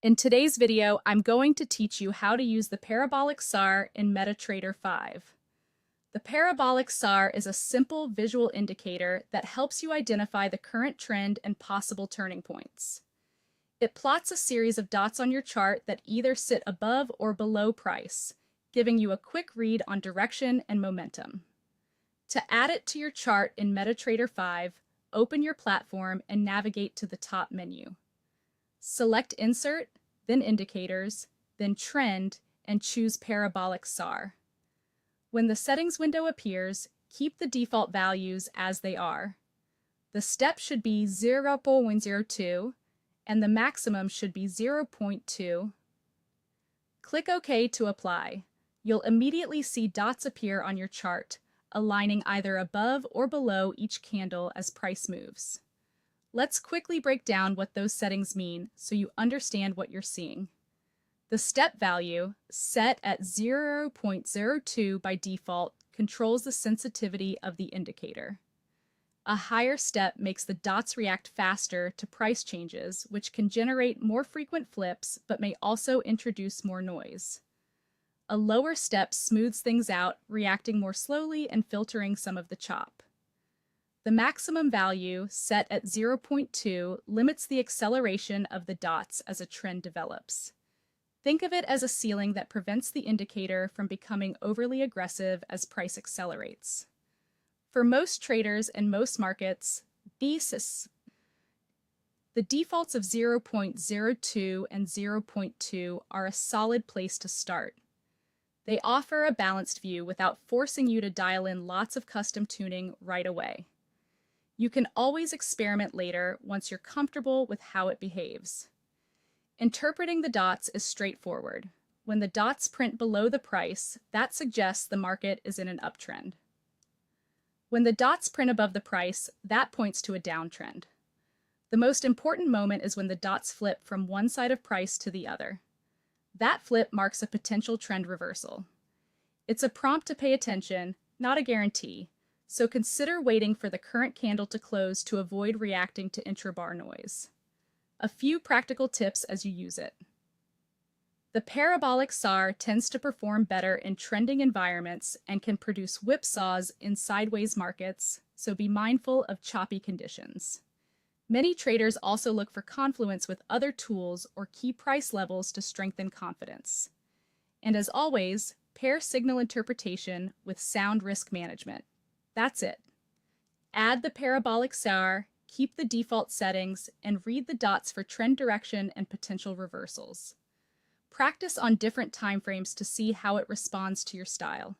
In today's video, I'm going to teach you how to use the Parabolic SAR in MetaTrader 5. The Parabolic SAR is a simple visual indicator that helps you identify the current trend and possible turning points. It plots a series of dots on your chart that either sit above or below price, giving you a quick read on direction and momentum. To add it to your chart in MetaTrader 5, open your platform and navigate to the top menu. Select Insert, then Indicators, then Trend, and choose Parabolic SAR. When the settings window appears, keep the default values as they are. The step should be 0.02, and the maximum should be 0.2. Click OK to apply. You'll immediately see dots appear on your chart, aligning either above or below each candle as price moves. Let's quickly break down what those settings mean so you understand what you're seeing. The step value, set at 0.02 by default, controls the sensitivity of the indicator. A higher step makes the dots react faster to price changes, which can generate more frequent flips but may also introduce more noise. A lower step smooths things out, reacting more slowly and filtering some of the chop. The maximum value, set at 0.2, limits the acceleration of the dots as a trend develops. Think of it as a ceiling that prevents the indicator from becoming overly aggressive as price accelerates. For most traders and most markets, the defaults of 0.02 and 0.2 are a solid place to start. They offer a balanced view without forcing you to dial in lots of custom tuning right away. You can always experiment later once you're comfortable with how it behaves. Interpreting the dots is straightforward. When the dots print below the price, that suggests the market is in an uptrend. When the dots print above the price, that points to a downtrend. The most important moment is when the dots flip from one side of price to the other. That flip marks a potential trend reversal. It's a prompt to pay attention, not a guarantee. So consider waiting for the current candle to close to avoid reacting to intrabar noise. A few practical tips as you use it. The Parabolic SAR tends to perform better in trending environments and can produce whipsaws in sideways markets, so be mindful of choppy conditions. Many traders also look for confluence with other tools or key price levels to strengthen confidence. And as always, pair signal interpretation with sound risk management. That's it. Add the Parabolic SAR, keep the default settings, and read the dots for trend direction and potential reversals. Practice on different timeframes to see how it responds to your style.